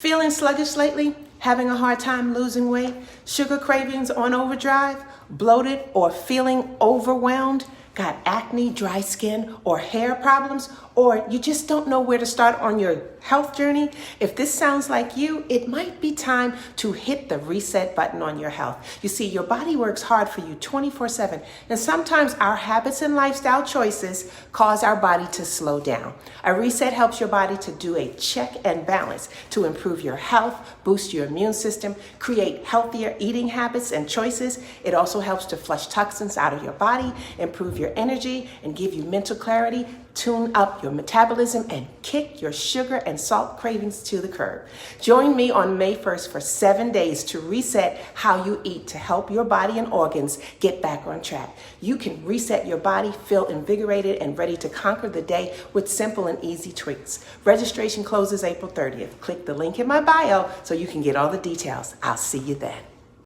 Feeling sluggish lately? Having a hard time losing weight? Sugar cravings on overdrive? Bloated or feeling overwhelmed? Got acne, dry skin, or hair problems? Or you just don't know where to start on your health journey? If this sounds like you, it might be time to hit the reset button on your health. You see, your body works hard for you 24/7, and sometimes our habits and lifestyle choices cause our body to slow down. A reset helps your body to do a check and balance to improve your health, boost your immune system, create healthier eating habits and choices. It also helps to flush toxins out of your body, improve your energy, and give you mental clarity, tune up your metabolism, and kick your sugar and salt cravings to the curb. Join me on May 1st for 7 days to reset how you eat to help your body and organs get back on track. You can reset your body, feel invigorated and ready to conquer the day with simple and easy tweaks. Registration closes April 30th. Click the link in my bio so you can get all the details. I'll see you then.